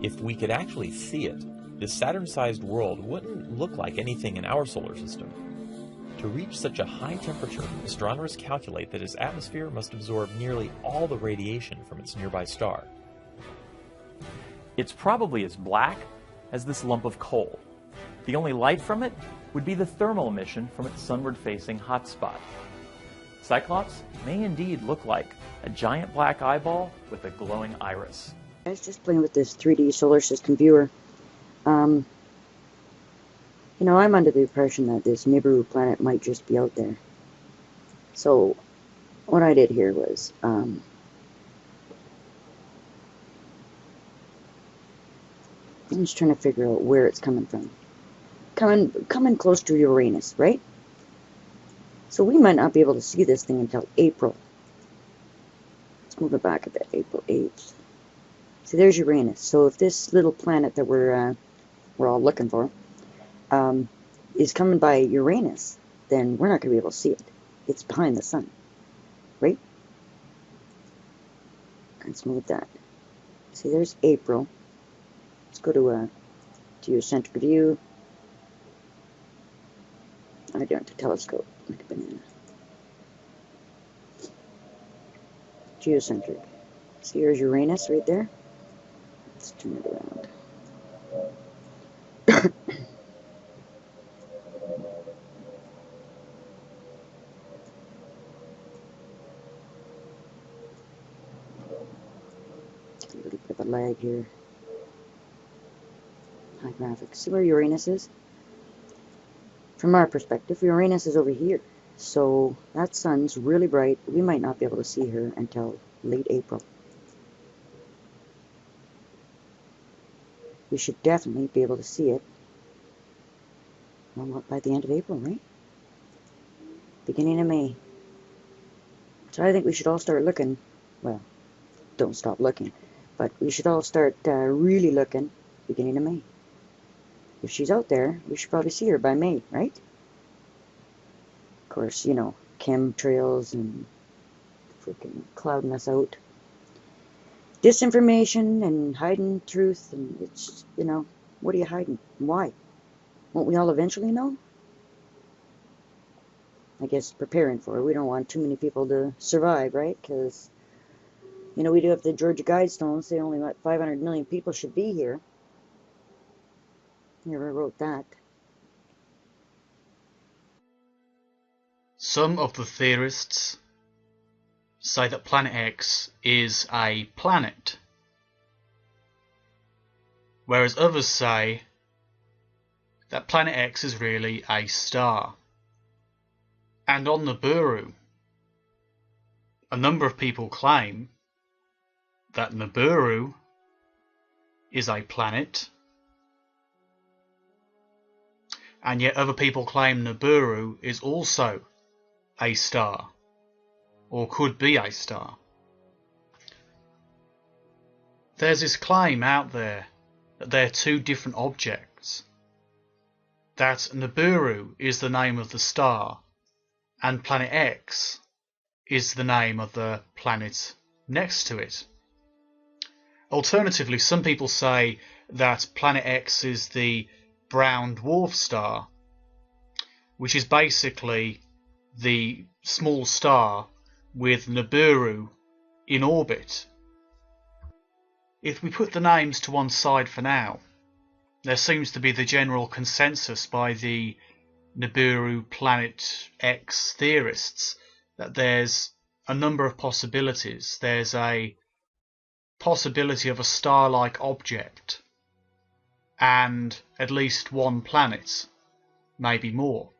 If we could actually see it, this Saturn-sized world wouldn't look like anything in our solar system. To reach such a high temperature, astronomers calculate that its atmosphere must absorb nearly all the radiation from its nearby star. It's probably as black as this lump of coal. The only light from it would be the thermal emission from its sunward-facing hotspot. Cyclops may indeed look like a giant black eyeball with a glowing iris. I was just playing with this 3D solar system viewer. You know, I'm under the impression that this Nibiru planet might just be out there. So, what I did here was, I'm just trying to figure out where it's coming from. Coming close to Uranus, right? So we might not be able to see this thing until April. Let's move it back a bit. April 8th. See, there's Uranus. So if this little planet that we're all looking for is coming by Uranus, then we're not going to be able to see it. It's behind the sun, right? Let's move that. See, there's April. Let's go to geocentric view. I don't have to telescope like a banana. Geocentric. See, here's Uranus right there. Let's turn it around. A little bit of a lag here. High graphics. See where Uranus is? From our perspective, Uranus is over here. So that sun's really bright. We might not be able to see her until late April. We should definitely be able to see it by the end of April, right? Beginning of May. So I think we should all start looking. Well, don't stop looking. But we should all start really looking beginning of May. If she's out there, we should probably see her by May, right? Of course, you know, chemtrails and freaking clouding us out. Disinformation and hiding truth, and it's, you know, what are you hiding? Why? Won't we all eventually know? I guess preparing for it. We don't want too many people to survive, right? Because, you know, we do have the Georgia Guidestones say only about 500 million people should be here. Never wrote that. Some of the theorists say that Planet X is a planet, whereas others say that Planet X is really a star. And on Nibiru, a number of people claim that Nibiru is a planet, and yet other people claim Nibiru is also a star, or could be a star. There's this claim out there that they're two different objects, that Nibiru is the name of the star, and Planet X is the name of the planet next to it. Alternatively, some people say that Planet X is the brown dwarf star, which is basically the small star with Nibiru in orbit. If we put the names to one side for now, there seems to be the general consensus by the Nibiru Planet X theorists that there's a number of possibilities. There's a possibility of a star-like object and at least one planet, maybe more.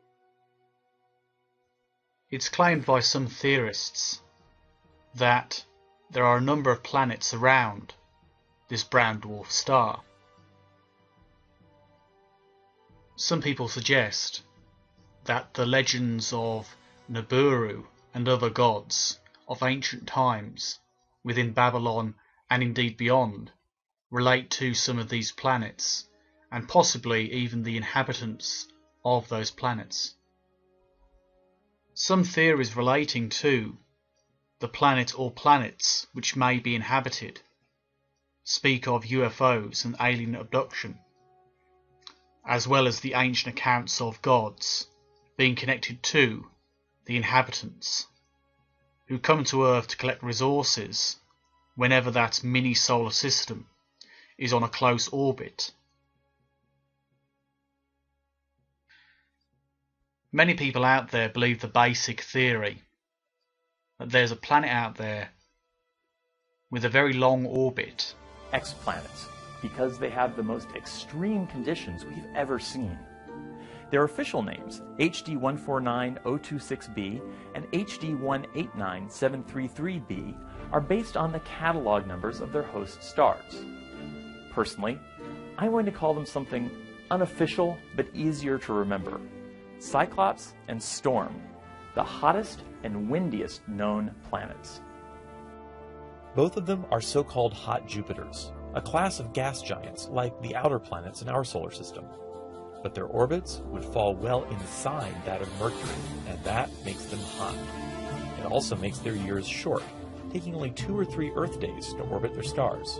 It's claimed by some theorists that there are a number of planets around this brown dwarf star. Some people suggest that the legends of Nibiru and other gods of ancient times within Babylon and indeed beyond relate to some of these planets, and possibly even the inhabitants of those planets. Some theories relating to the planet or planets which may be inhabited speak of UFOs and alien abduction, as well as the ancient accounts of gods being connected to the inhabitants, who come to Earth to collect resources whenever that mini-solar system is on a close orbit. Many people out there believe the basic theory that there's a planet out there with a very long orbit. Exoplanets, because they have the most extreme conditions we've ever seen. Their official names, HD 149026b and HD 189733b, are based on the catalog numbers of their host stars. Personally, I'm going to call them something unofficial but easier to remember: Cyclops and Storm, the hottest and windiest known planets. Both of them are so-called hot Jupiters, a class of gas giants like the outer planets in our solar system. But their orbits would fall well inside that of Mercury, and that makes them hot. It also makes their years short, taking only 2 or 3 Earth days to orbit their stars.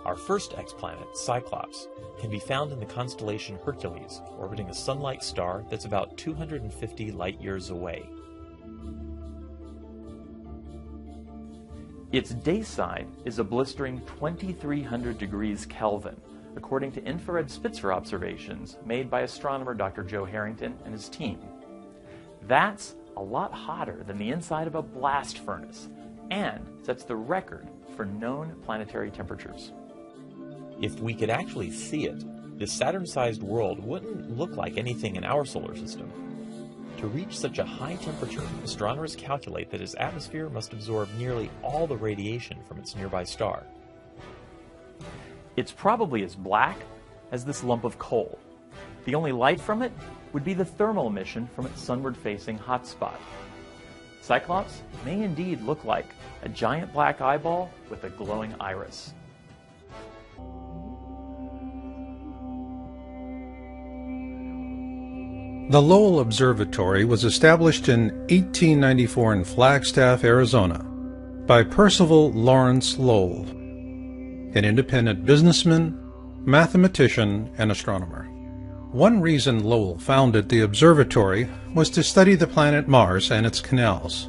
Our first exoplanet, Cyclops, can be found in the constellation Hercules, orbiting a sun-like star that's about 250 light-years away. Its day side is a blistering 2300 degrees Kelvin, according to infrared Spitzer observations made by astronomer Dr. Joe Harrington and his team. That's a lot hotter than the inside of a blast furnace, and sets the record for known planetary temperatures. If we could actually see it, this Saturn-sized world wouldn't look like anything in our solar system. To reach such a high temperature, astronomers calculate that its atmosphere must absorb nearly all the radiation from its nearby star. It's probably as black as this lump of coal. The only light from it would be the thermal emission from its sunward-facing hotspot. Cyclops may indeed look like a giant black eyeball with a glowing iris. The Lowell Observatory was established in 1894 in Flagstaff, Arizona, by Percival Lawrence Lowell, an independent businessman, mathematician, and astronomer. One reason Lowell founded the observatory was to study the planet Mars and its canals.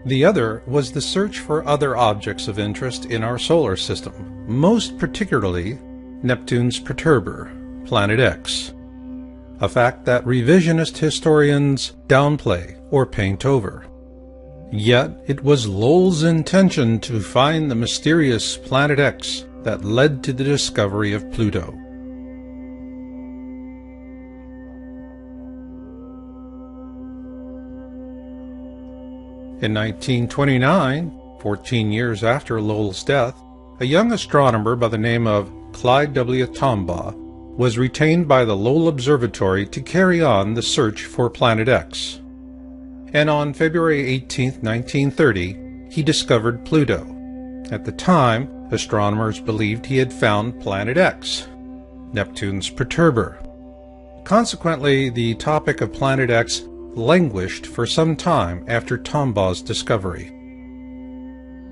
The other was the search for other objects of interest in our solar system, most particularly Neptune's perturber, Planet X, a fact that revisionist historians downplay or paint over. Yet it was Lowell's intention to find the mysterious Planet X that led to the discovery of Pluto. In 1929, 14 years after Lowell's death, a young astronomer by the name of Clyde W. Tombaugh was retained by the Lowell Observatory to carry on the search for Planet X. And on February 18, 1930, he discovered Pluto. At the time, astronomers believed he had found Planet X, Neptune's perturber. Consequently, the topic of Planet X languished for some time after Tombaugh's discovery.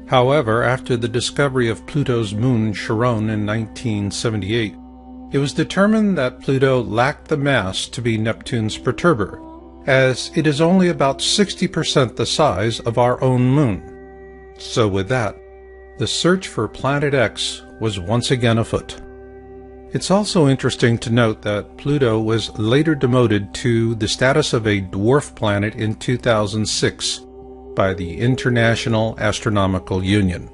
However, after the discovery of Pluto's moon Charon in 1978, it was determined that Pluto lacked the mass to be Neptune's perturber, as it is only about 60% the size of our own moon. So with that, the search for Planet X was once again afoot. It's also interesting to note that Pluto was later demoted to the status of a dwarf planet in 2006 by the International Astronomical Union.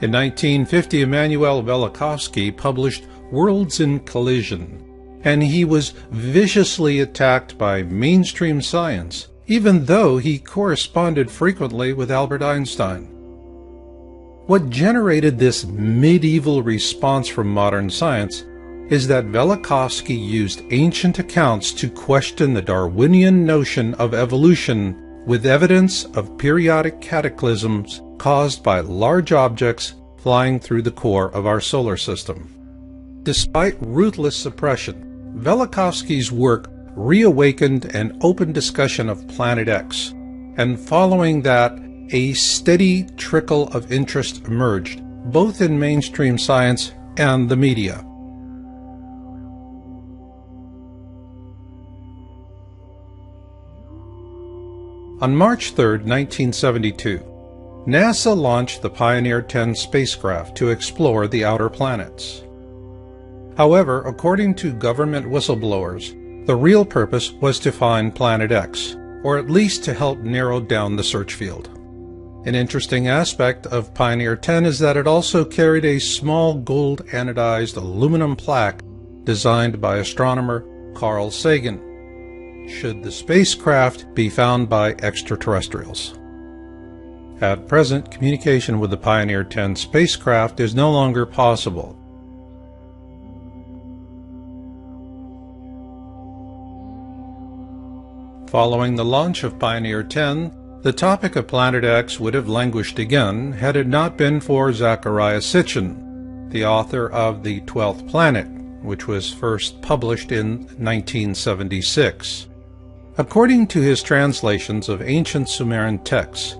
In 1950, Immanuel Velikovsky published Worlds in Collision, and he was viciously attacked by mainstream science, even though he corresponded frequently with Albert Einstein. What generated this medieval response from modern science is that Velikovsky used ancient accounts to question the Darwinian notion of evolution with evidence of periodic cataclysms caused by large objects flying through the core of our solar system. Despite ruthless suppression, Velikovsky's work reawakened an open discussion of Planet X, and following that, a steady trickle of interest emerged, both in mainstream science and the media. On March 3, 1972, NASA launched the Pioneer 10 spacecraft to explore the outer planets. However, according to government whistleblowers, the real purpose was to find Planet X, or at least to help narrow down the search field. An interesting aspect of Pioneer 10 is that it also carried a small gold anodized aluminum plaque designed by astronomer Carl Sagan, should the spacecraft be found by extraterrestrials. At present, communication with the Pioneer 10 spacecraft is no longer possible. Following the launch of Pioneer 10, the topic of Planet X would have languished again had it not been for Zecharia Sitchin, the author of The 12th Planet, which was first published in 1976. According to his translations of ancient Sumerian texts,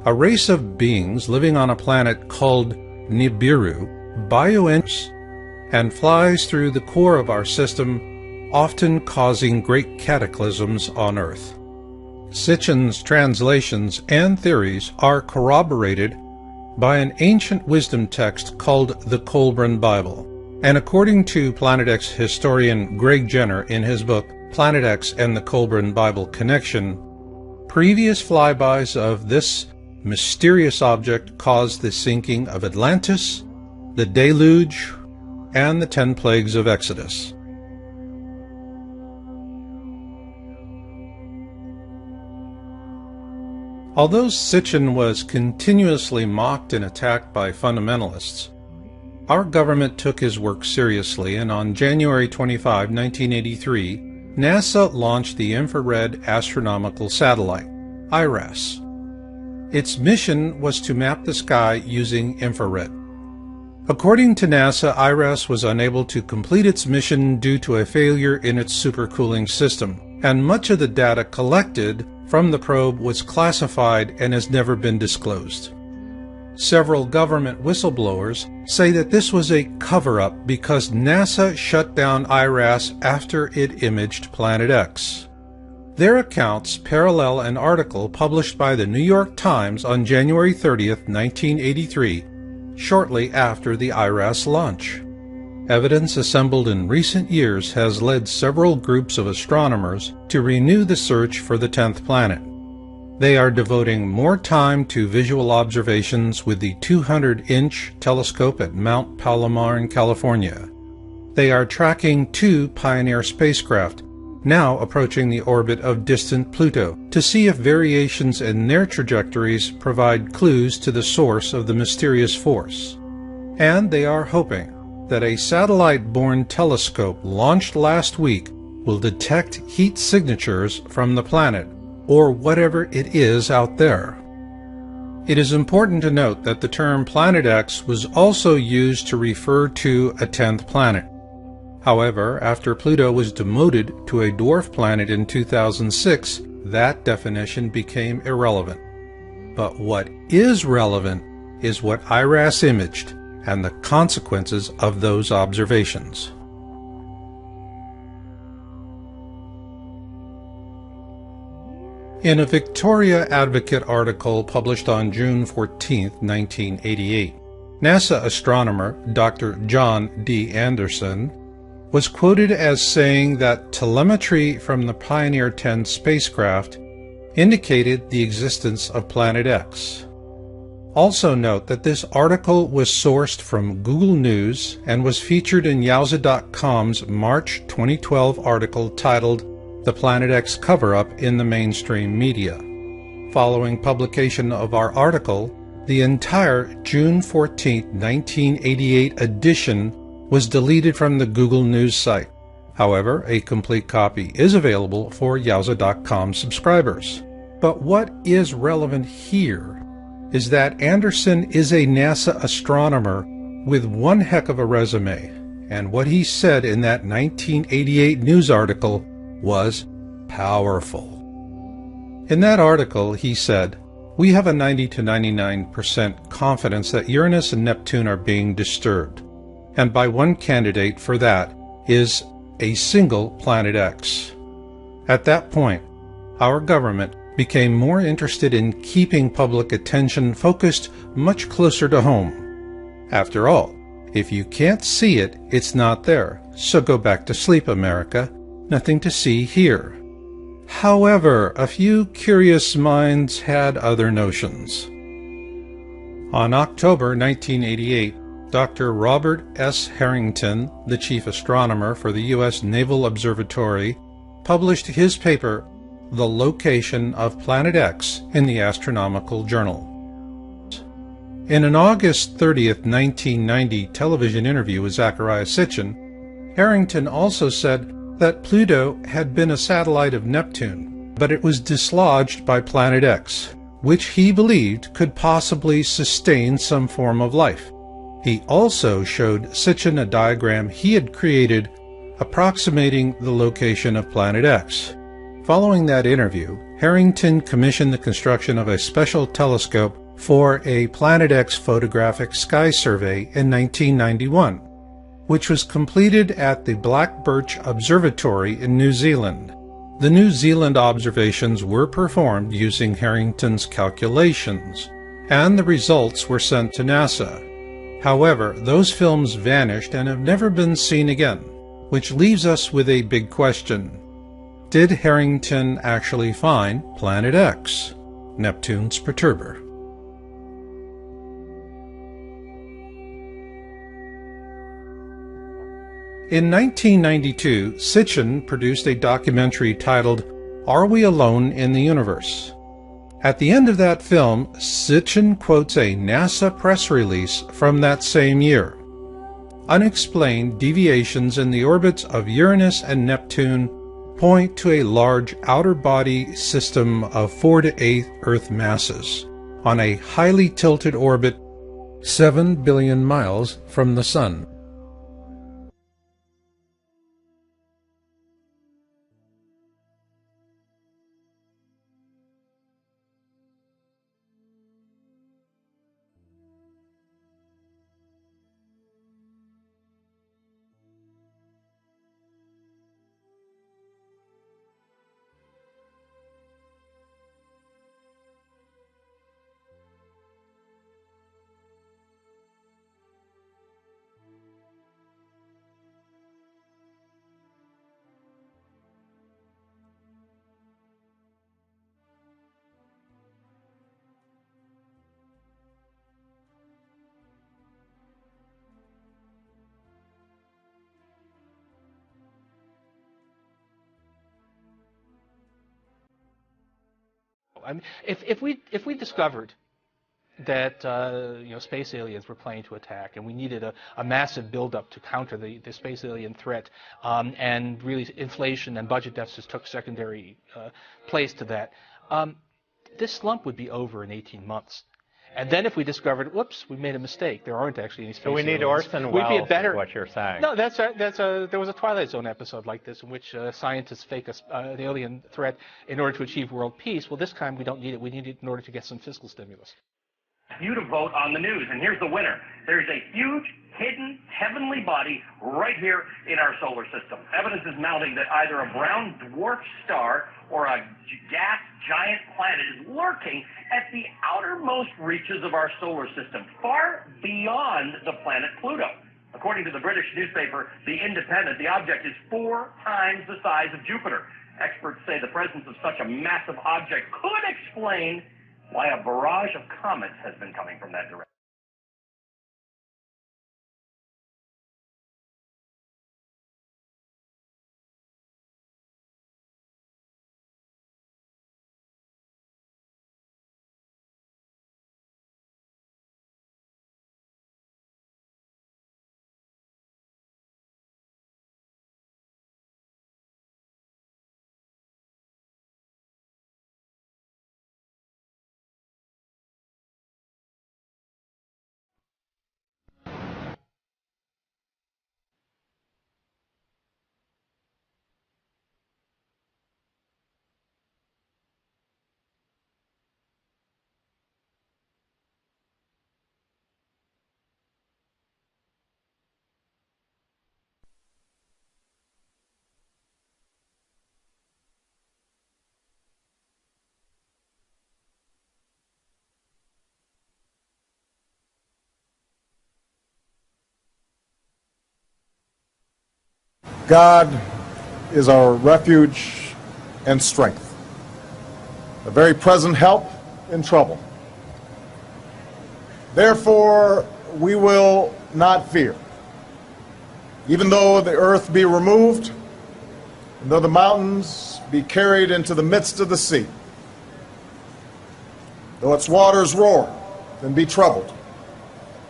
a race of beings living on a planet called Nibiru bioenters and flies through the core of our system, often causing great cataclysms on Earth. Sitchin's translations and theories are corroborated by an ancient wisdom text called the Colburn Bible, and according to Planet X historian Greg Jenner in his book Planet X and the Colburn Bible Connection, previous flybys of this mysterious object caused the sinking of Atlantis, the deluge, and the 10 plagues of Exodus. Although Sitchin was continuously mocked and attacked by fundamentalists, our government took his work seriously, and on January 25, 1983, NASA launched the Infrared Astronomical Satellite, IRAS. Its mission was to map the sky using infrared. According to NASA, IRAS was unable to complete its mission due to a failure in its supercooling system, and much of the data collected from the probe was classified and has never been disclosed. Several government whistleblowers say that this was a cover-up because NASA shut down IRAS after it imaged Planet X. Their accounts parallel an article published by the New York Times on January 30, 1983, shortly after the IRAS launch. Evidence assembled in recent years has led several groups of astronomers to renew the search for the 10th planet. They are devoting more time to visual observations with the 200-inch telescope at Mount Palomar in California. They are tracking 2 Pioneer spacecraft, now approaching the orbit of distant Pluto, to see if variations in their trajectories provide clues to the source of the mysterious force. And they are hoping that a satellite-borne telescope launched last week will detect heat signatures from the planet, or whatever it is out there. It is important to note that the term Planet X was also used to refer to a 10th planet. However, after Pluto was demoted to a dwarf planet in 2006, that definition became irrelevant. But what is relevant is what IRAS imaged and the consequences of those observations. In a Victoria Advocate article published on June 14, 1988, NASA astronomer Dr. John D. Anderson was quoted as saying that telemetry from the Pioneer 10 spacecraft indicated the existence of Planet X. Also note that this article was sourced from Google News and was featured in Yowza.com's March 2012 article titled The Planet X Cover-Up in the Mainstream Media. Following publication of our article, the entire June 14, 1988 edition was deleted from the Google News site. However, a complete copy is available for Yowza.com subscribers. But what is relevant here is that Anderson is a NASA astronomer with one heck of a resume, and what he said in that 1988 news article was powerful. In that article, he said, "We have a 90 to 99% confidence that Uranus and Neptune are being disturbed, and by one candidate for that is a single planet X." At that point, our government became more interested in keeping public attention focused much closer to home. After all, if you can't see it, it's not there, so go back to sleep, America. Nothing to see here. However, a few curious minds had other notions. On October 1988, Dr. Robert S. Harrington, the chief astronomer for the U.S. Naval Observatory, published his paper, The Location of Planet X, in the Astronomical Journal. In an August 30th, 1990 television interview with Zecharia Sitchin, Harrington also said that Pluto had been a satellite of Neptune, but it was dislodged by Planet X, which he believed could possibly sustain some form of life. He also showed Sitchin a diagram he had created approximating the location of Planet X. Following that interview, Harrington commissioned the construction of a special telescope for a Planet X photographic sky survey in 1991, which was completed at the Black Birch Observatory in New Zealand. The New Zealand observations were performed using Harrington's calculations, and the results were sent to NASA. However, those films vanished and have never been seen again, which leaves us with a big question. Did Harrington actually find Planet X, Neptune's perturber? In 1992, Sitchin produced a documentary titled Are We Alone in the Universe? At the end of that film, Sitchin quotes a NASA press release from that same year. Unexplained deviations in the orbits of Uranus and Neptune point to a large outer body system of 4 to 8 Earth masses on a highly tilted orbit 7 billion miles from the Sun. I mean, if we discovered that space aliens were planning to attack, and we needed a massive buildup to counter the space alien threat, and really inflation and budget deficits took secondary place to that, this slump would be over in 18 months. And then if we discovered, whoops, we made a mistake. There aren't actually any space aliens. So we need Orson Welles, is what you're saying. No, there was a Twilight Zone episode like this in which scientists fake an alien threat in order to achieve world peace. Well, this time we don't need it. We need it in order to get some fiscal stimulus. You to vote on the news, and here's the winner. There's a huge, hidden, heavenly body right here in our solar system. Evidence is mounting that either a brown dwarf star or a gas giant planet is lurking at the outermost reaches of our solar system, far beyond the planet Pluto. According to the British newspaper The Independent, the object is 4 times the size of Jupiter. Experts say the presence of such a massive object could explain why a barrage of comets has been coming from that direction. God is our refuge and strength, a very present help in trouble. Therefore, we will not fear, even though the earth be removed, and though the mountains be carried into the midst of the sea, though its waters roar and be troubled,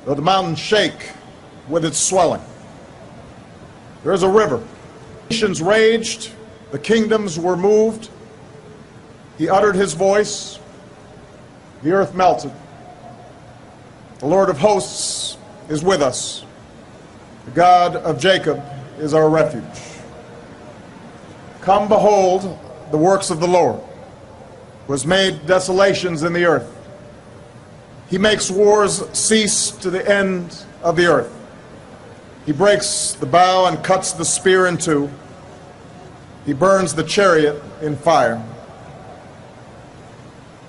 though the mountains shake with its swelling. There is a river. Nations raged, the kingdoms were moved. He uttered his voice, the earth melted. The Lord of hosts is with us. The God of Jacob is our refuge. Come behold the works of the Lord, who has made desolations in the earth. He makes wars cease to the end of the earth. He breaks the bow and cuts the spear in two. He burns the chariot in fire.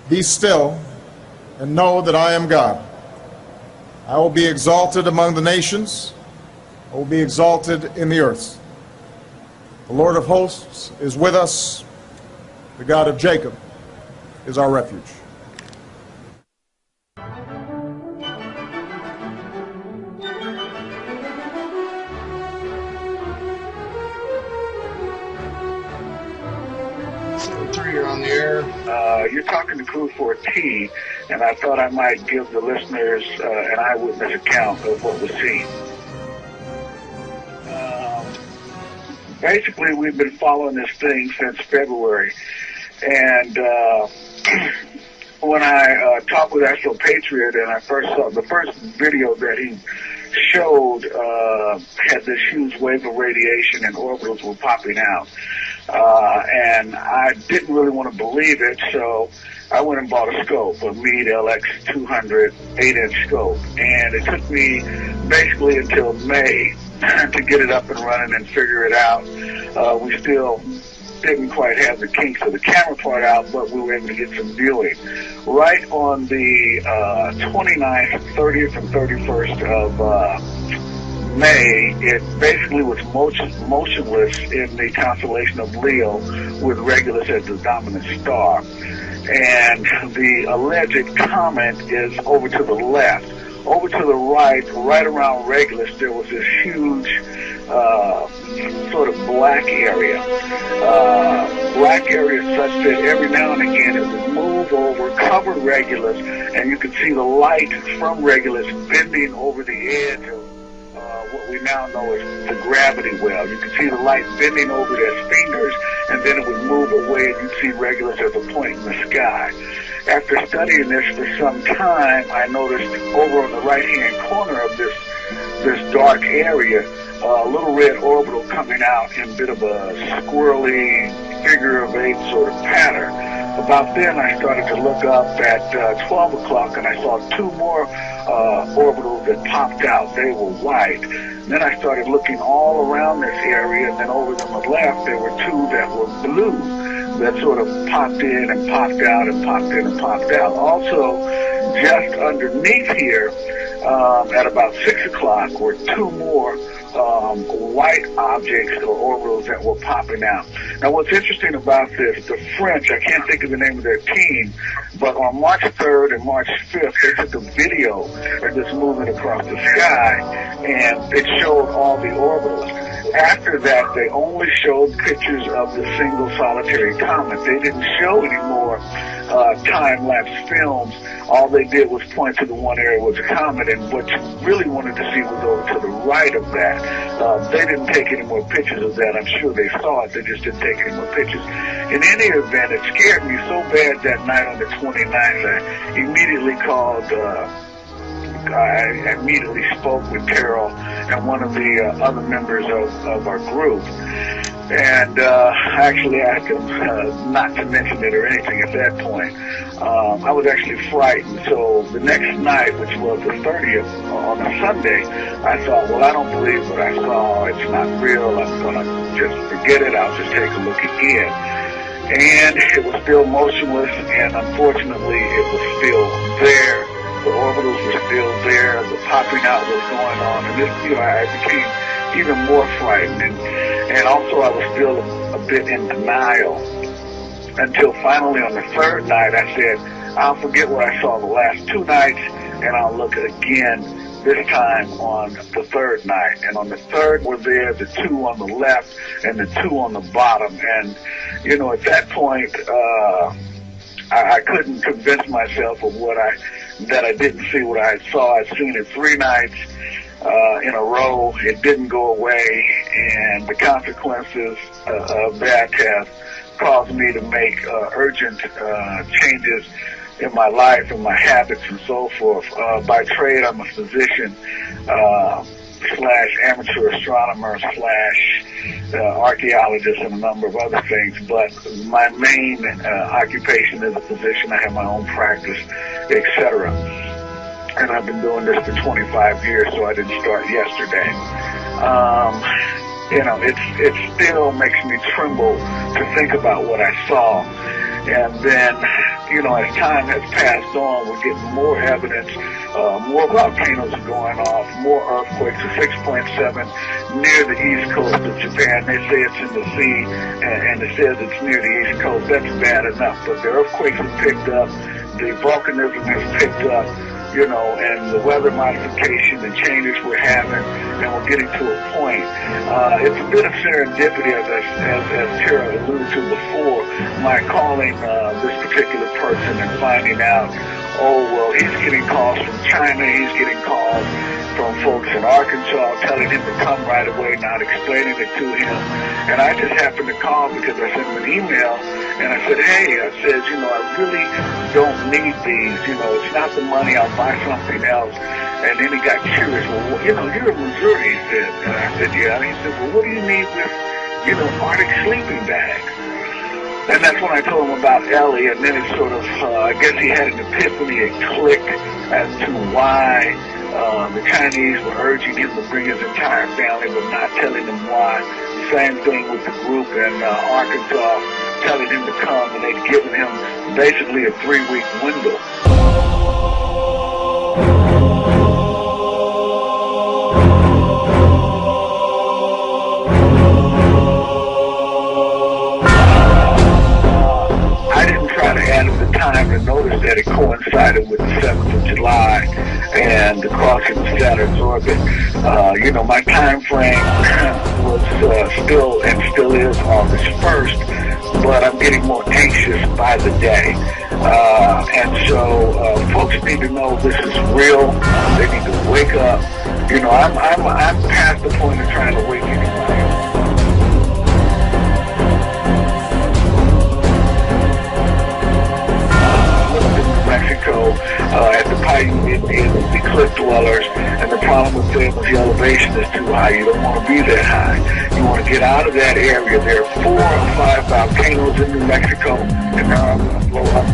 Be still and know that I am God. I will be exalted among the nations. I will be exalted in the earth. The Lord of hosts is with us. The God of Jacob is our refuge. You're on the air. You're talking to Crew 14, and I thought I might give the listeners an eyewitness account of what was seen. Basically, we've been following this thing since February, and when I talked with Astro Patriot, and I first saw the first video that he showed had this huge wave of radiation and orbitals were popping out. And I didn't really want to believe it, so I went and bought a scope, a Meade LX200 8-inch scope. And it took me basically until May to get it up and running and figure it out. We still didn't quite have the kinks of the camera part out, but we were able to get some viewing. Right on the 29th, 30th, and 31st of May, it basically was motionless in the constellation of Leo, with Regulus as the dominant star. And the alleged comet is over to the left. Over to the right, right around Regulus, there was this huge sort of black area. Black area such that every now and again it would move over, cover Regulus, and you could see the light from Regulus bending over the edge of what we now know as the gravity well. You could see the light bending over their fingers, and then it would move away, and you'd see Regulus as a point in the sky. After studying this for some time, I noticed over on the right-hand corner of this dark area, a little red orbital coming out in a bit of a squirrely figure-of-8 sort of pattern. About then, I started to look up at 12 o'clock, and I saw two more orbitals that popped out. They were white. Then I started looking all around this area, and then over to the left, there were two that were blue that sort of popped in and popped out and popped in and popped out. Also, just underneath here, at about 6 o'clock, were two more white objects or orbitals that were popping out. Now, what's interesting about this, the French, I can't think of the name of their team, but on March 3rd and March 5th, they took a video of this moving across the sky, and it showed all the orbitals. After that, they only showed pictures of the single solitary comet. They didn't show any more time-lapse films. All they did was point to the one area was a comet, and what you really wanted to see was over to the right of that. They didn't take any more pictures of that. I'm sure they saw it. They just didn't take any more pictures. In any event, it scared me so bad that night on the 29th, I immediately called I immediately spoke with Carol and one of the other members of our group. And I actually asked him not to mention it or anything at that point. I was actually frightened. So the next night, which was the 30th, on a Sunday, I thought, well, I don't believe what I saw. It's not real. I'm going to just forget it. I'll just take a look again. And it was still motionless, and unfortunately, it was still there. The orbitals were still there. The popping out was going on. And this, I became even more frightened. And also I was still a bit in denial until finally on the third night I said, I'll forget what I saw the last 2 nights and I'll look again this time on the third night. And on the third were there the 2 on the left and the 2 on the bottom. And, you know, at that point, I couldn't convince myself of that I didn't see what I saw. I'd seen it 3 nights in a row. It didn't go away, and the consequences of that have caused me to make urgent changes in my life and my habits and so forth. By trade, I'm a physician / amateur astronomer / archaeologist and a number of other things, but my main occupation is a physician. I have my own practice, etc. And I've been doing this for 25 years, so I didn't start yesterday. You know, it still makes me tremble to think about what I saw. And then, you know, as time has passed on, we're getting more evidence, more volcanoes are going off, more earthquakes, a 6.7 near the east coast of Japan. They say it's in the sea, and it says it's near the east coast. That's bad enough, but the earthquakes have picked up, the volcanism has picked up, you know, and the weather modification and changes we're having, and we're getting to a point. It's a bit of serendipity, as Tara alluded to before, my calling this particular person and finding out, oh, well, he's getting calls from China, he's getting calls from folks in Arkansas telling him to come right away, not explaining it to him. And I just happened to call because I sent him an email, and I said, hey, I said, you know, I really don't need these. You know, it's not the money. I'll buy something else. And then he got curious. Well, you know, you're in Missouri, he said. And I said, yeah. And he said, well, what do you need with, you know, Arctic sleeping bags? And that's when I told him about Ellie, and then it sort of, I guess he had an epiphany, it clicked as to why the Chinese were urging him to bring his entire family, but not telling him why. Same thing with the group in Arkansas, telling him to come, and they'd given him basically a 3-week window. Time to notice that it coincided with the 7th of July and the crossing of Saturn's orbit. You know, my time frame was still is August 1st, but I'm getting more anxious by the day. And so folks need to know this is real. They need to wake up. You know, I'm past the point of trying to wake anybody up. Mexico, at the Paiute Indians, the cliff dwellers, and the problem with them is the elevation is too high. You don't want to be that high. You want to get out of that area. There are 4 or 5 volcanoes in New Mexico, and they're going to blow up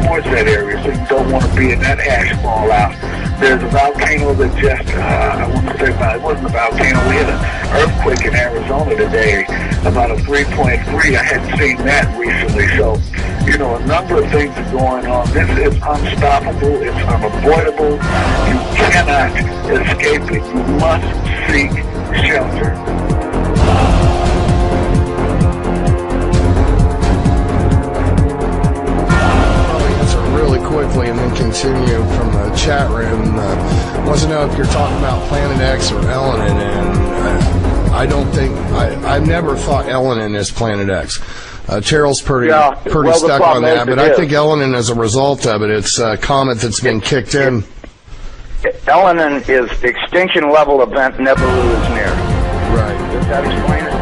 towards that area, so you don't want to be in that ash fallout. There's a volcano that just, I want to say about, it wasn't a volcano, we had an earthquake in Arizona today, about a 3.3. I hadn't seen that recently, so, you know, a number of things are going on. This is unstoppable, it's unavoidable, you cannot escape it, you must seek shelter. Quickly and then continue from the chat room. Wants to know if you're talking about Planet X or Elenin, and I don't think I've never thought Elenin is Planet X. Terrell's pretty stuck on that, but I think Elenin is a result of it. It's a comet that's been kicked in. Elenin is extinction level event. Nibiru is near. Right. Does that explain it?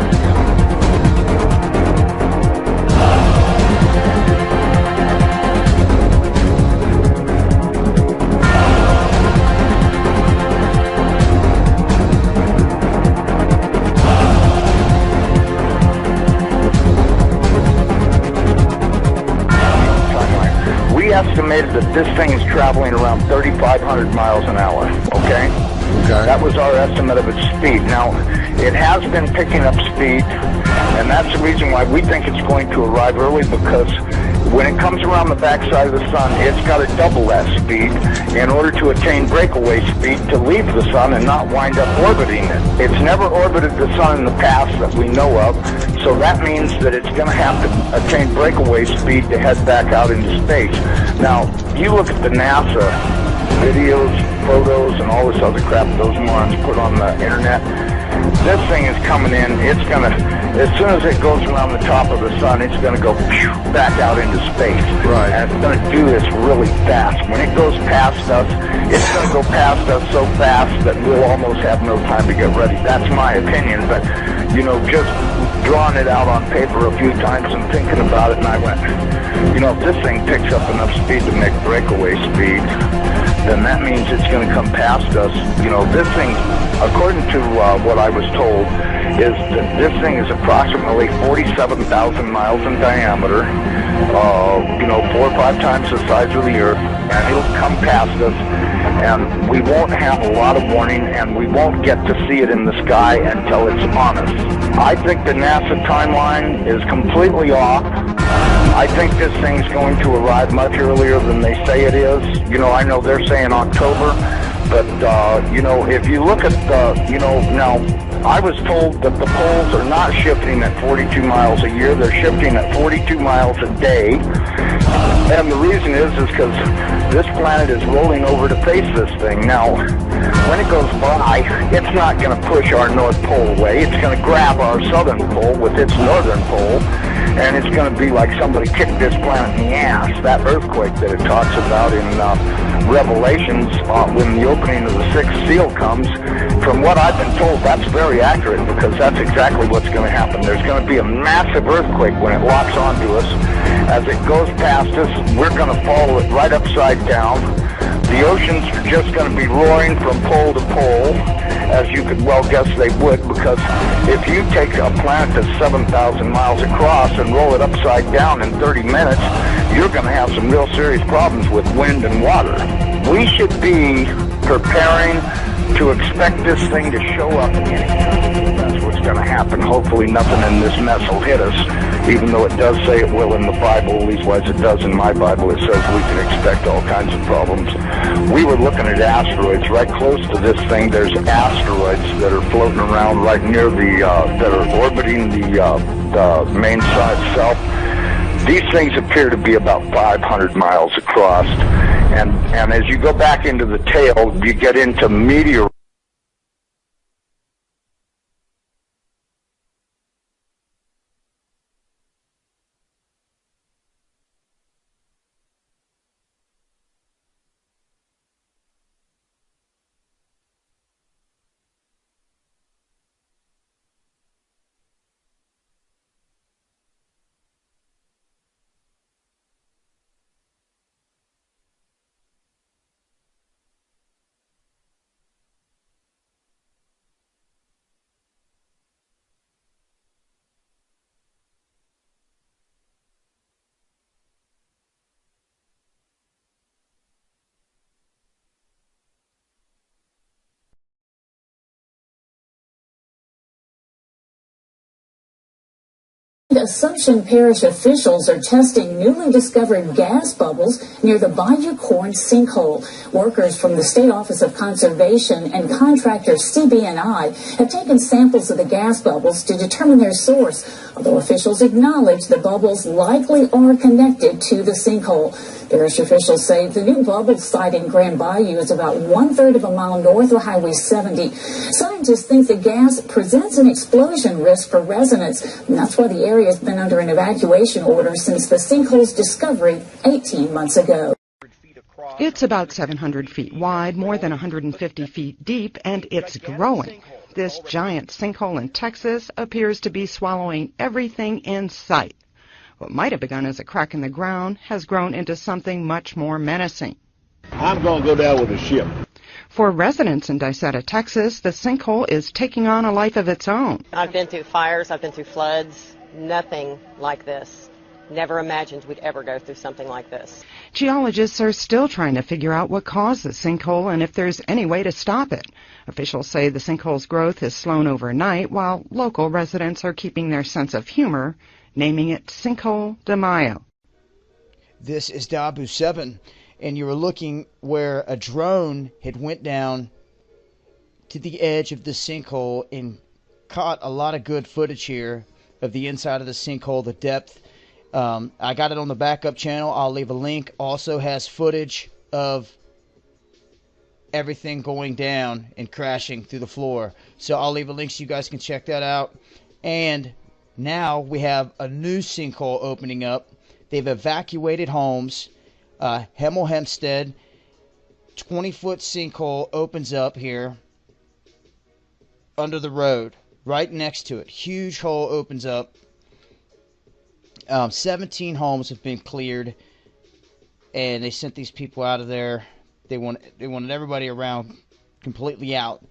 Estimated that this thing is traveling around 3,500 miles an hour, okay? That was our estimate of its speed. Now, it has been picking up speed, and that's the reason why we think it's going to arrive early, because When it comes around the backside of the sun, it's got to double that speed in order to attain breakaway speed to leave the sun and not wind up orbiting it. It's never orbited the sun in the past that we know of, so that means that it's going to have to attain breakaway speed to head back out into space. Now, you look at the NASA videos, photos, and all this other crap those morons put on the internet. This thing is coming in, it's going to, as soon as it goes around the top of the sun, it's going to go back out into space. Right. And it's going to do this really fast. When it goes past us, it's going to go past us so fast that we'll almost have no time to get ready. That's my opinion, but, you know, just drawing it out on paper a few times and thinking about it, and I went, you know, if this thing picks up enough speed to make breakaway speed, then that means it's going to come past us. You know, this thing, according to what I was told, is that this thing is approximately 47,000 miles in diameter, you know, 4 or 5 times the size of the Earth, and it'll come past us, and we won't have a lot of warning, and we won't get to see it in the sky until it's on us. I think the NASA timeline is completely off. I think this thing's going to arrive much earlier than they say it is. You know, I know they're saying October, but, you know, if you look at the, you know, now, I was told that the poles are not shifting at 42 miles a year. They're shifting at 42 miles a day. And the reason is because this planet is rolling over to face this thing. Now, when it goes by, it's not going to push our North Pole away. It's going to grab our southern pole with its northern pole, and it's going to be like somebody kicked this planet in the ass. That earthquake that it talks about in Revelations, when the opening of the 6th seal comes, from what I've been told, that's very accurate, because that's exactly what's going to happen. There's going to be a massive earthquake when it locks onto us. As it goes past us, we're going to follow it right upside down. The oceans are just going to be roaring from pole to pole, as you could well guess they would, because if you take a planet that's 7,000 miles across and roll it upside down in 30 minutes, you're going to have some real serious problems with wind and water. We should be preparing to expect this thing to show up anytime. That's what's going to happen. Hopefully nothing in this mess will hit us, even though it does say it will in the Bible, leastwise it does in my Bible. It says we can expect all kinds of problems. We were looking at asteroids right close to this thing. There's asteroids that are floating around right near the, that are orbiting the main sun itself. These things appear to be about 500 miles across. And as you go back into the tail, you get into meteor. Assumption Parish officials are testing newly discovered gas bubbles near the Bayou Corn sinkhole. Workers from the State Office of Conservation and contractor CB&I have taken samples of the gas bubbles to determine their source, although officials acknowledge the bubbles likely are connected to the sinkhole. Parish officials say the new bubble site in Grand Bayou is about 1/3 of a mile north of Highway 70. Scientists think the gas presents an explosion risk for residents, and that's why the area has been under an evacuation order since the sinkhole's discovery 18 months ago. It's about 700 feet wide, more than 150 feet deep, and it's growing. This giant sinkhole in Texas appears to be swallowing everything in sight. What might have begun as a crack in the ground has grown into something much more menacing. I'm going to go down with a ship. For residents in Dicetta, Texas, the sinkhole is taking on a life of its own. I've been through fires, I've been through floods, nothing like this. Never imagined we'd ever go through something like this. Geologists are still trying to figure out what caused the sinkhole and if there's any way to stop it. Officials say the sinkhole's growth has slowed overnight, while local residents are keeping their sense of humor, naming it Sinkhole de Mayo. This is Dabu 7, and you were looking where a drone had went down to the edge of the sinkhole and caught a lot of good footage here of the inside of the sinkhole, the depth. I got it on the backup channel. I'll leave a link. Also has footage of everything going down and crashing through the floor. So I'll leave a link so you guys can check that out. And now we have a new sinkhole opening up. They've evacuated homes. Hemel Hempstead, 20-foot sinkhole opens up here under the road, right next to it. Huge hole opens up. 17 homes have been cleared, and they sent these people out of there. They wanted everybody around completely out.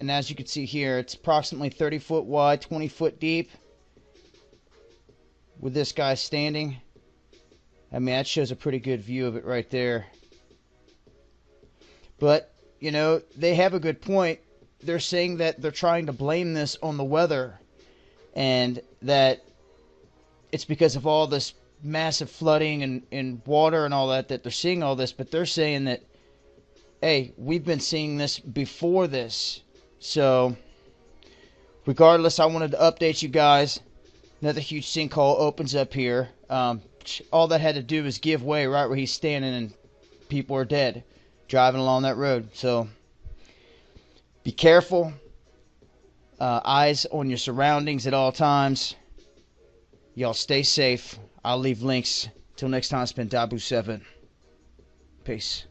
And as you can see here, it's approximately 30 foot wide, 20 foot deep, with this guy standing. I mean, that shows a pretty good view of it right there. But, you know, they have a good point. They're saying that they're trying to blame this on the weather, and that it's because of all this massive flooding and water and all that they're seeing all this. But they're saying that, hey, we've been seeing this before this. So, regardless, I wanted to update you guys. Another huge sinkhole opens up here. All that had to do was give way right where he's standing, and people are dead driving along that road. So be careful. Eyes on your surroundings at all times. Y'all stay safe. I'll leave links. Till next time, it's been Dabu 7. Peace.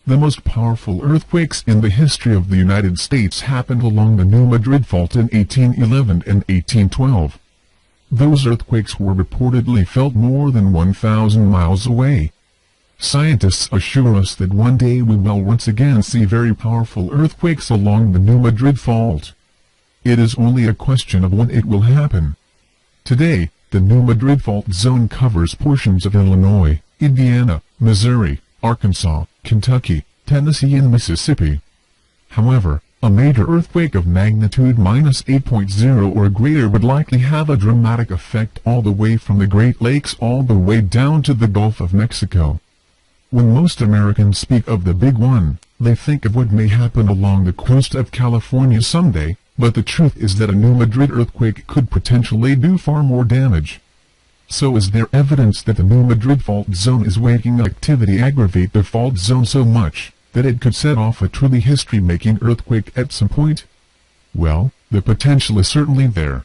The most powerful earthquakes in the history of the United States happened along the New Madrid Fault in 1811 and 1812. Those earthquakes were reportedly felt more than 1,000 miles away. Scientists assure us that one day we will once again see very powerful earthquakes along the New Madrid Fault. It is only a question of when it will happen. Today, the New Madrid Fault zone covers portions of Illinois, Indiana, Missouri, Arkansas, Kentucky, Tennessee and Mississippi. However, a major earthquake of magnitude -8.0 or greater would likely have a dramatic effect all the way from the Great Lakes all the way down to the Gulf of Mexico. When most Americans speak of the big one, they think of what may happen along the coast of California someday, but the truth is that a New Madrid earthquake could potentially do far more damage. So is there evidence that the New Madrid Fault Zone is making activity aggravate the fault zone so much that it could set off a truly history-making earthquake at some point? Well, the potential is certainly there.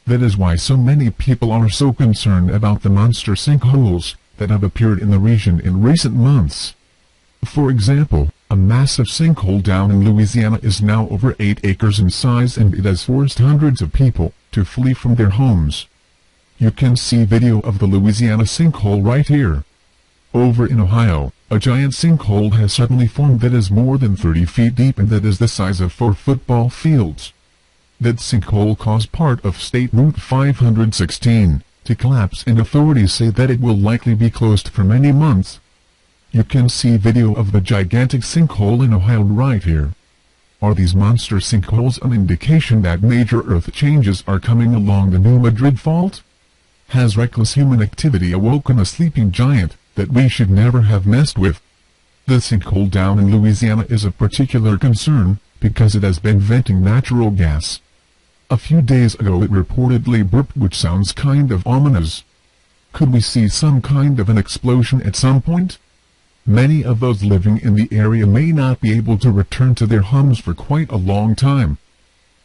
That is why so many people are so concerned about the monster sinkholes that have appeared in the region in recent months. For example, a massive sinkhole down in Louisiana is now over 8 acres in size, and it has forced hundreds of people to flee from their homes. You can see video of the Louisiana sinkhole right here. Over in Ohio, a giant sinkhole has suddenly formed that is more than 30 feet deep and that is the size of 4 football fields. That sinkhole caused part of State Route 516 to collapse, and authorities say that it will likely be closed for many months. You can see video of the gigantic sinkhole in Ohio right here. Are these monster sinkholes an indication that major earth changes are coming along the New Madrid Fault? Has reckless human activity awoken a sleeping giant that we should never have messed with? The sinkhole down in Louisiana is of particular concern because it has been venting natural gas. A few days ago it reportedly burped, which sounds kind of ominous. Could we see some kind of an explosion at some point? Many of those living in the area may not be able to return to their homes for quite a long time.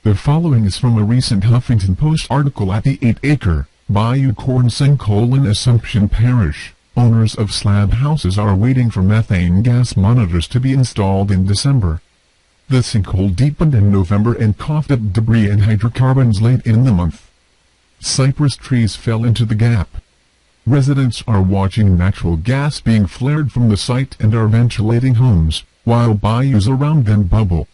The following is from a recent Huffington Post article at the 8-acre Bayou Corn sinkhole in Assumption Parish. Owners of slab houses are waiting for methane gas monitors to be installed in December. The sinkhole deepened in November and coughed up debris and hydrocarbons late in the month. Cypress trees fell into the gap. Residents are watching natural gas being flared from the site and are ventilating homes, while bayous around them bubble.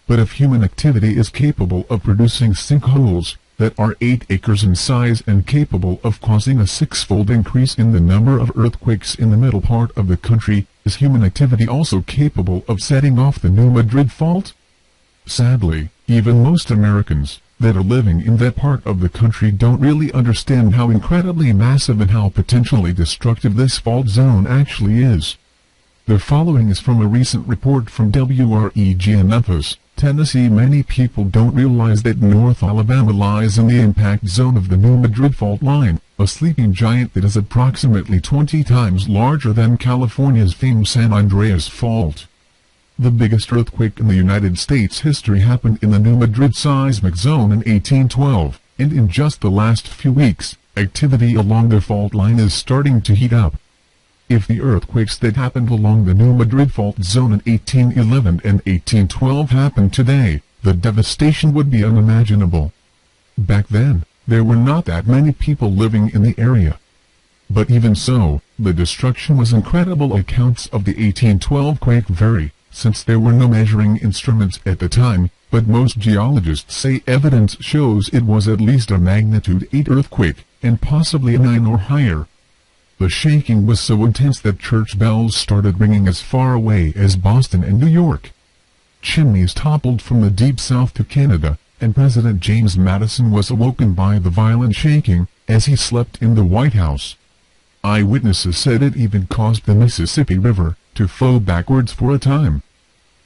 But if human activity is capable of producing sinkholes that are 8 acres in size and capable of causing a 6-fold increase in the number of earthquakes in the middle part of the country, is human activity also capable of setting off the New Madrid Fault? Sadly, even most Americans, that are living in that part of the country don't really understand how incredibly massive and how potentially destructive this fault zone actually is. The following is from a recent report from WREG in Memphis, Tennessee. Many people don't realize that North Alabama lies in the impact zone of the New Madrid fault line, a sleeping giant that is approximately 20 times larger than California's famed San Andreas Fault. The biggest earthquake in the United States history happened in the New Madrid seismic zone in 1812, and in just the last few weeks, activity along the fault line is starting to heat up. If the earthquakes that happened along the New Madrid fault zone in 1811 and 1812 happened today, the devastation would be unimaginable. Back then, there were not that many people living in the area. But even so, the destruction was incredible. Accounts of the 1812 quake vary, since there were no measuring instruments at the time, but most geologists say evidence shows it was at least a magnitude 8 earthquake, and possibly a 9 or higher. The shaking was so intense that church bells started ringing as far away as Boston and New York. Chimneys toppled from the deep south to Canada, and President James Madison was awoken by the violent shaking as he slept in the White House. Eyewitnesses said it even caused the Mississippi River to flow backwards for a time.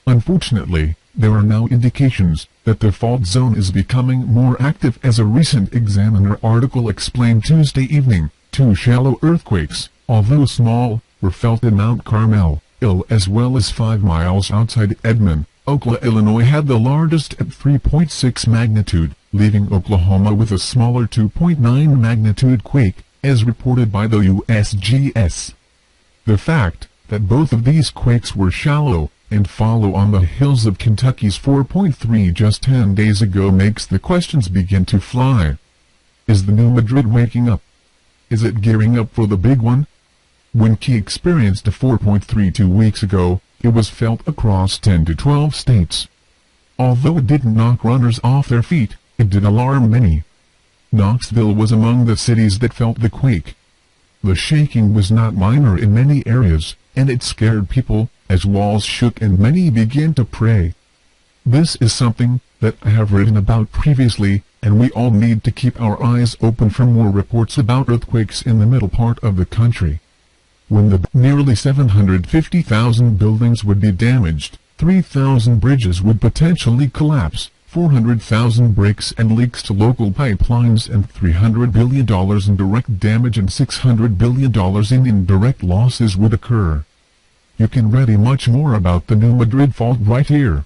Unfortunately, there are now indications that the fault zone is becoming more active, as a recent Examiner article explained Tuesday evening. 2 shallow earthquakes, although small, were felt in Mount Carmel, as well as 5 miles outside Edmond, Oklahoma. Illinois had the largest at 3.6 magnitude, leaving Oklahoma with a smaller 2.9 magnitude quake, as reported by the USGS. The fact that both of these quakes were shallow and follow on the heels of Kentucky's 4.3 just 10 days ago makes the questions begin to fly. Is the New Madrid waking up? Is it gearing up for the big one? When Key experienced a 4.3 2 weeks ago, it was felt across 10 to 12 states. Although it didn't knock runners off their feet, it did alarm many. Knoxville was among the cities that felt the quake. The shaking was not minor in many areas, and it scared people, as walls shook and many began to pray. This is something that I have written about previously, and we all need to keep our eyes open for more reports about earthquakes in the middle part of the country. When the nearly 750,000 buildings would be damaged, 3,000 bridges would potentially collapse, 400,000 breaks and leaks to local pipelines, and $300 billion in direct damage and $600 billion in indirect losses would occur. You can read much more about the New Madrid fault right here.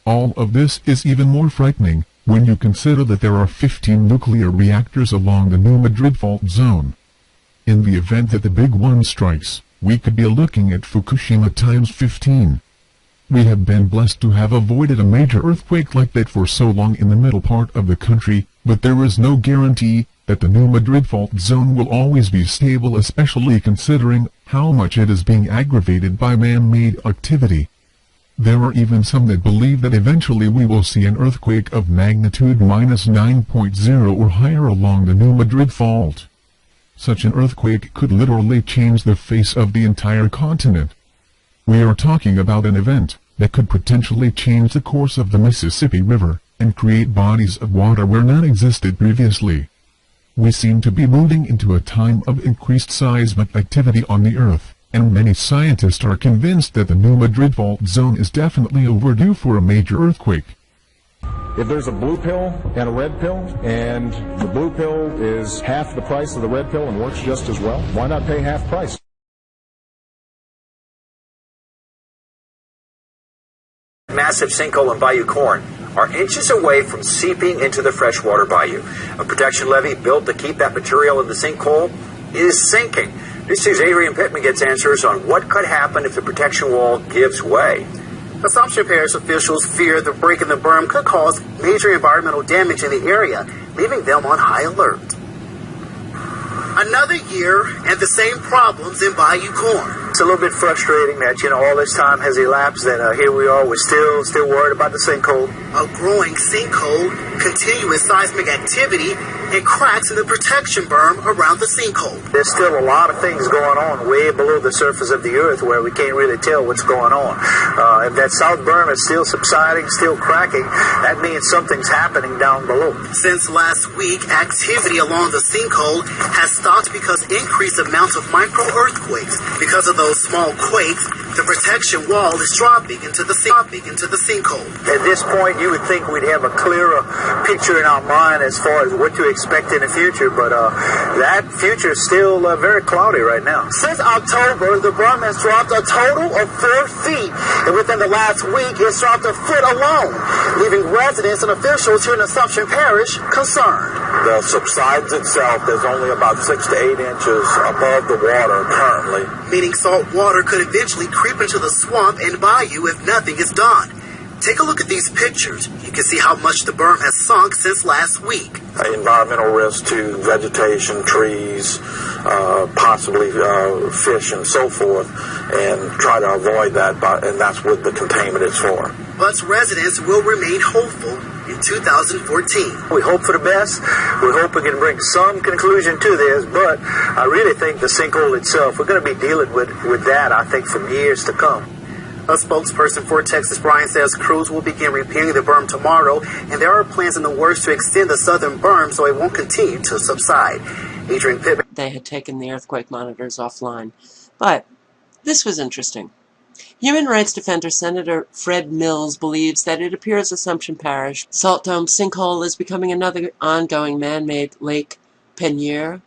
All of this is even more frightening when you consider that there are 15 nuclear reactors along the New Madrid fault zone. In the event that the big one strikes, we could be looking at Fukushima times 15. We have been blessed to have avoided a major earthquake like that for so long in the middle part of the country, but there is no guarantee that the New Madrid fault zone will always be stable, especially considering how much it is being aggravated by man-made activity. There are even some that believe that eventually we will see an earthquake of magnitude -9.0 or higher along the New Madrid fault. Such an earthquake could literally change the face of the entire continent. We are talking about an event that could potentially change the course of the Mississippi River and create bodies of water where none existed previously. We seem to be moving into a time of increased seismic activity on the Earth, and many scientists are convinced that the New Madrid fault zone is definitely overdue for a major earthquake. If there's a blue pill and a red pill, and the blue pill is half the price of the red pill and works just as well, why not pay half price? Massive sinkhole in Bayou Corn are inches away from seeping into the freshwater bayou. A protection levee built to keep that material in the sinkhole is sinking. This year's Adrian Pittman gets answers on what could happen if the protection wall gives way. Assumption Parish officials fear the break in the berm could cause major environmental damage in the area, leaving them on high alert. Another year and the same problems in Bayou Corn. It's a little bit frustrating that, all this time has elapsed and here we are, we're still worried about the sinkhole. A growing sinkhole, continuous seismic activity, and cracks in the protection berm around the sinkhole. There's still a lot of things going on way below the surface of the earth where we can't really tell what's going on. If that south berm is still subsiding, still cracking, that means something's happening down below. Since last week, activity along the sinkhole has stopped because increased amounts of micro-earthquakes. Because of those small quakes, the protection wall is dropping into the sinkhole. At this point, you would think we'd have a clearer picture in our mind as far as what to expect in the future, but that future is still very cloudy right now. Since October, the berm has dropped a total of 4 feet, and within the last week, it's dropped a foot alone, leaving residents and officials here in Assumption Parish concerned. The subsidence itself is only about 6 to 8 inches above the water currently. Meaning salt water could eventually creep into the swamp and bayou if nothing is done. Take a look at these pictures. You can see how much the berm has sunk since last week. Environmental risk to vegetation, trees, possibly fish and so forth, and try to avoid that, and that's what the containment is for. But residents will remain hopeful in 2014. We hope for the best. We hope we can bring some conclusion to this, but I really think the sinkhole itself, we're going to be dealing with that, I think, for years to come. A spokesperson for Texas Bryan says crews will begin repairing the berm tomorrow, and there are plans in the works to extend the southern berm so it won't continue to subside. Adrian Pittman. They had taken the earthquake monitors offline. But this was interesting. Human rights defender Senator Fred Mills believes that it appears Assumption Parish Salt Dome sinkhole is becoming another ongoing man-made Lake Peigneur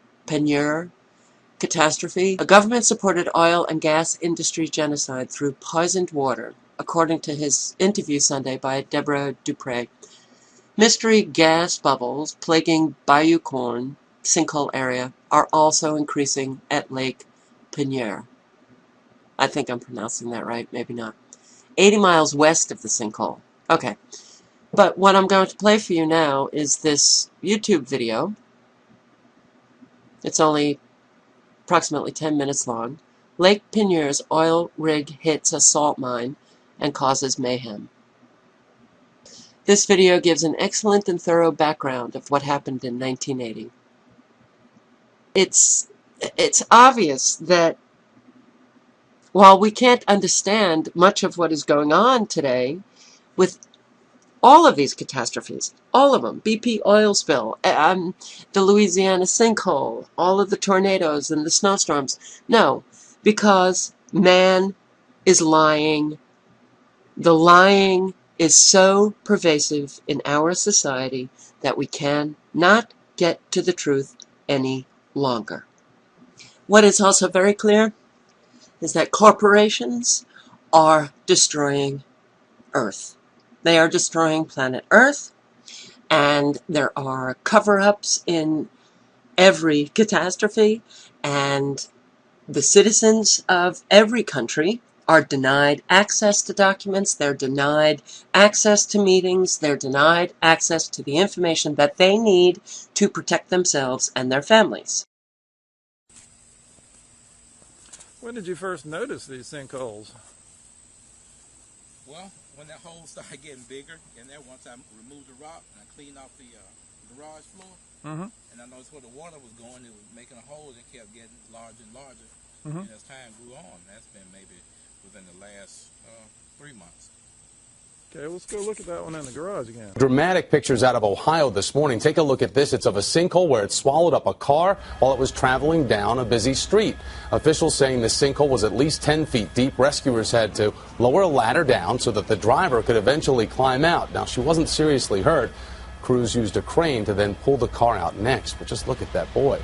catastrophe, a government-supported oil and gas industry genocide through poisoned water, according to his interview Sunday by Deborah Dupre. Mystery gas bubbles plaguing Bayou Corn sinkhole area are also increasing at Lake Peigneur. I think I'm pronouncing that right, maybe not. 80 miles west of the sinkhole. Okay. But what I'm going to play for you now is this YouTube video. It's only approximately 10 minutes long. Lake Peigneur's oil rig hits a salt mine and causes mayhem. This video gives an excellent and thorough background of what happened in 1980. It's obvious that while we can't understand much of what is going on today with all of these catastrophes, all of them, BP oil spill, the Louisiana sinkhole, all of the tornadoes and the snowstorms, no, because man is lying. The lying is so pervasive in our society that we cannot get to the truth any longer. What is also very clear is that corporations are destroying Earth. They are destroying planet Earth, and there are cover-ups in every catastrophe, and the citizens of every country are denied access to documents, they're denied access to meetings, they're denied access to the information that they need to protect themselves and their families. When did you first notice these sinkholes? Well, when that hole started getting bigger, and then once I removed the rock and I cleaned off the garage floor, and I noticed where the water was going, it was making a hole and kept getting larger and larger. And as time grew on, that's been maybe within the last 3 months. Okay, let's go look at that one in the garage again. Dramatic pictures out of Ohio this morning. Take a look at this. It's of a sinkhole where it swallowed up a car while it was traveling down a busy street. Officials saying the sinkhole was at least 10 feet deep. Rescuers had to lower a ladder down so that the driver could eventually climb out. Now, she wasn't seriously hurt. Crews used a crane to then pull the car out next. But just look at that boy.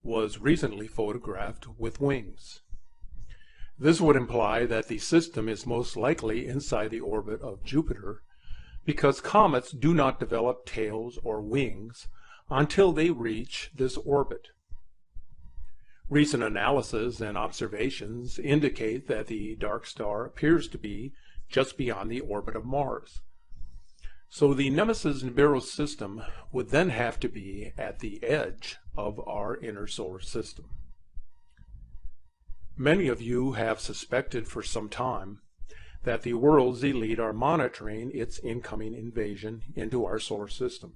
Was recently photographed with wings. This would imply that the system is most likely inside the orbit of Jupiter, because comets do not develop tails or wings until they reach this orbit. Recent analysis and observations indicate that the dark star appears to be just beyond the orbit of Mars. So the Nemesis Nibiru system would then have to be at the edge of our inner solar system. Many of you have suspected for some time that the world's elite are monitoring its incoming invasion into our solar system.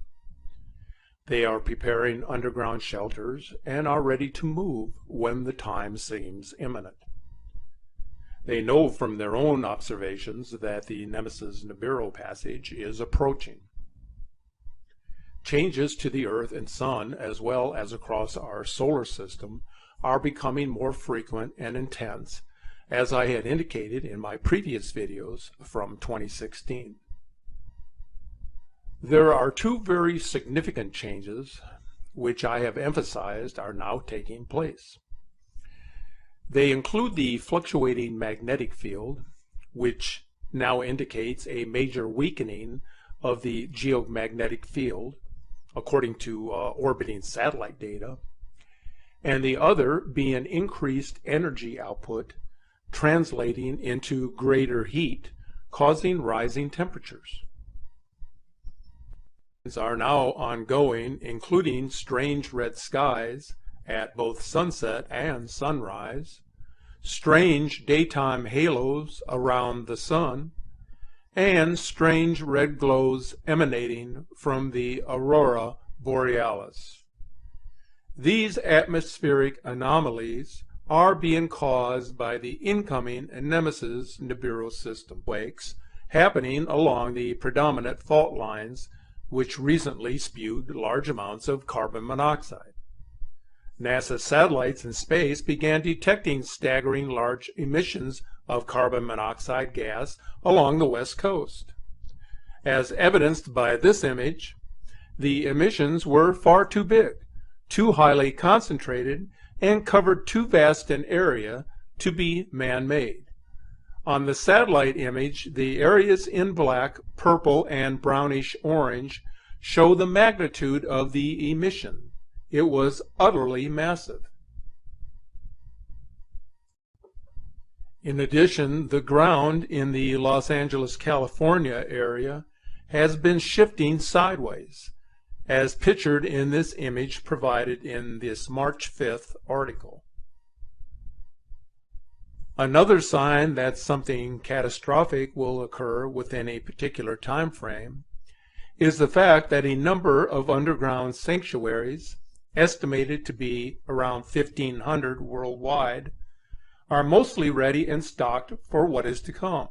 They are preparing underground shelters and are ready to move when the time seems imminent. They know from their own observations that the Nemesis Nibiru passage is approaching. Changes to the Earth and Sun, as well as across our solar system, are becoming more frequent and intense, as I had indicated in my previous videos from 2016. There are two very significant changes which I have emphasized are now taking place. They include the fluctuating magnetic field, which now indicates a major weakening of the geomagnetic field, according to orbiting satellite data, and the other being increased energy output, translating into greater heat, causing rising temperatures. Are now ongoing, including strange red skies at both sunset and sunrise, strange daytime halos around the sun, and strange red glows emanating from the aurora borealis. These atmospheric anomalies are being caused by the incoming Nemesis Nibiru system quakes happening along the predominant fault lines, which recently spewed large amounts of carbon monoxide. NASA satellites in space began detecting staggering large emissions of carbon monoxide gas along the west coast. As evidenced by this image, the emissions were far too big, too highly concentrated, and covered too vast an area to be man-made. On the satellite image, the areas in black, purple, and brownish orange show the magnitude of the emission. It was utterly massive. In addition, the ground in the Los Angeles, California area has been shifting sideways, as pictured in this image provided in this March 5th article. Another sign that something catastrophic will occur within a particular time frame is the fact that a number of underground sanctuaries, estimated to be around 1,500 worldwide, are mostly ready and stocked for what is to come.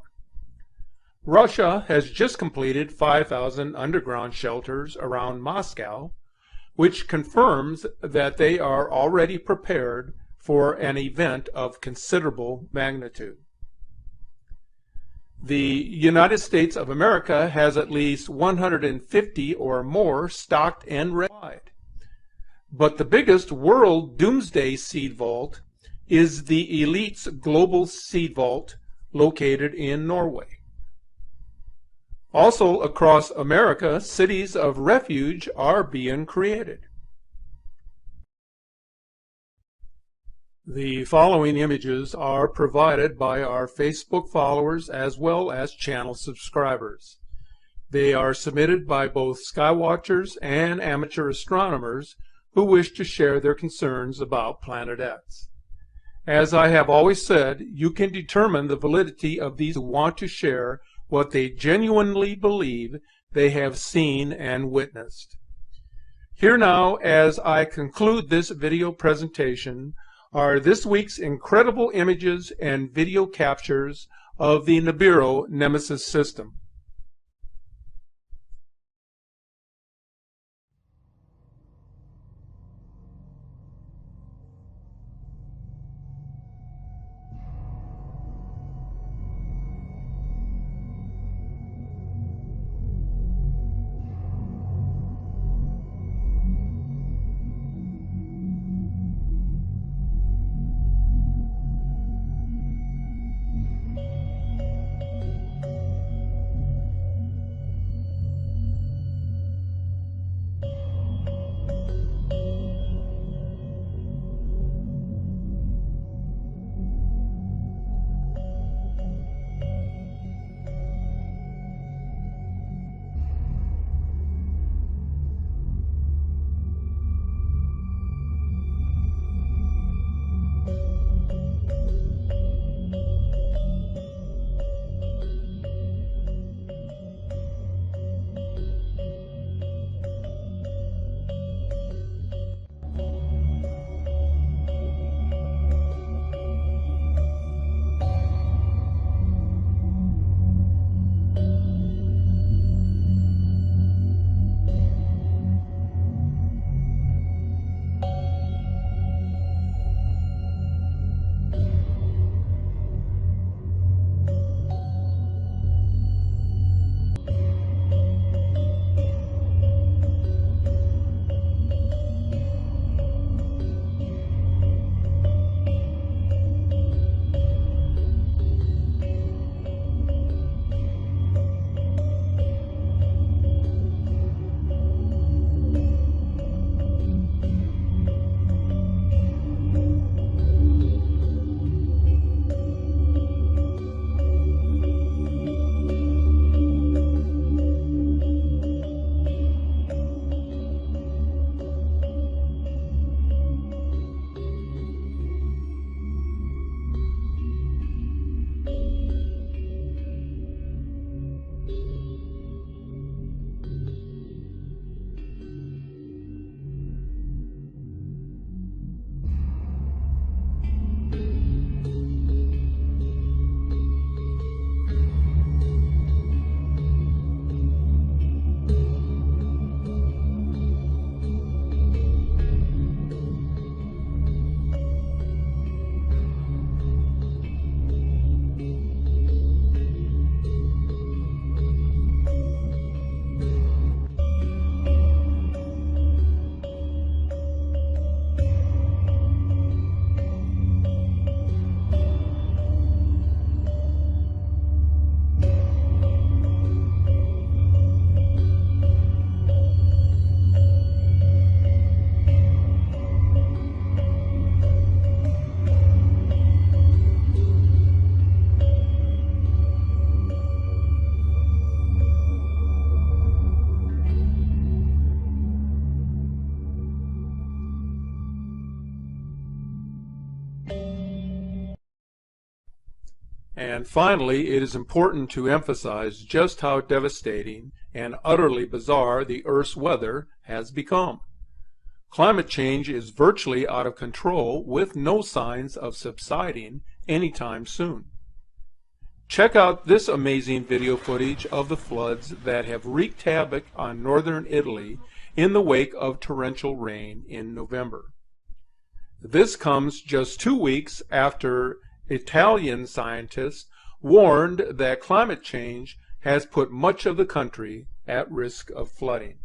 Russia has just completed 5,000 underground shelters around Moscow, which confirms that they are already prepared for an event of considerable magnitude. The United States of America has at least 150 or more stocked and ready. But the biggest world doomsday seed vault is the elite's global seed vault located in Norway. Also across America, cities of refuge are being created. The following images are provided by our Facebook followers as well as channel subscribers. They are submitted by both skywatchers and amateur astronomers who wish to share their concerns about Planet X. As I have always said, you can determine the validity of these who want to share what they genuinely believe they have seen and witnessed. Here now, as I conclude this video presentation, are this week's incredible images and video captures of the Nibiru Nemesis system. And finally, it is important to emphasize just how devastating and utterly bizarre the Earth's weather has become. Climate change is virtually out of control with no signs of subsiding anytime soon. Check out this amazing video footage of the floods that have wreaked havoc on northern Italy in the wake of torrential rain in November. This comes just 2 weeks after Italian scientists warned that climate change has put much of the country at risk of flooding.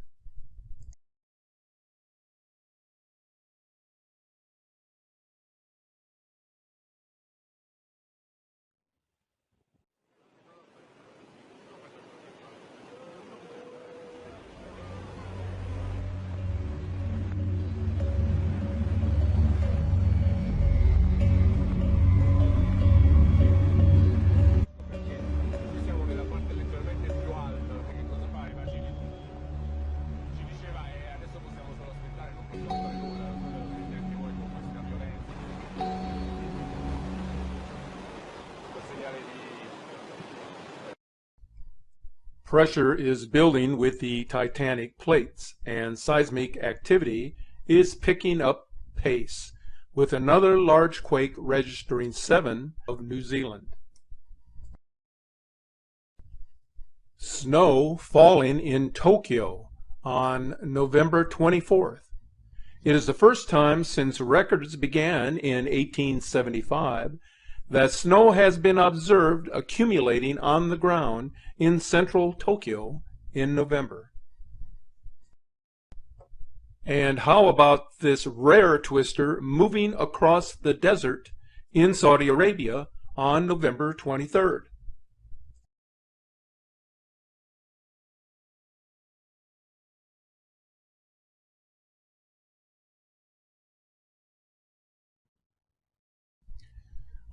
Pressure is building with the tectonic plates, and seismic activity is picking up pace, with another large quake registering 7 of New Zealand. Snow falling in Tokyo on November 24th. It is the first time since records began in 1875 that snow has been observed accumulating on the ground in central Tokyo in November. And how about this rare twister moving across the desert in Saudi Arabia on November 23rd?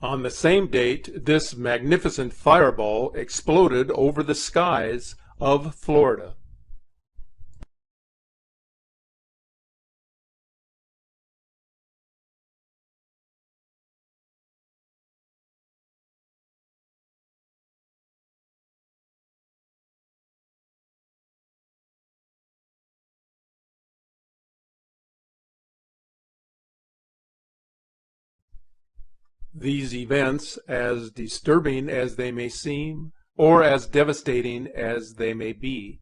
On the same date, this magnificent fireball exploded over the skies of Florida. These events, as disturbing as they may seem, or as devastating as they may be,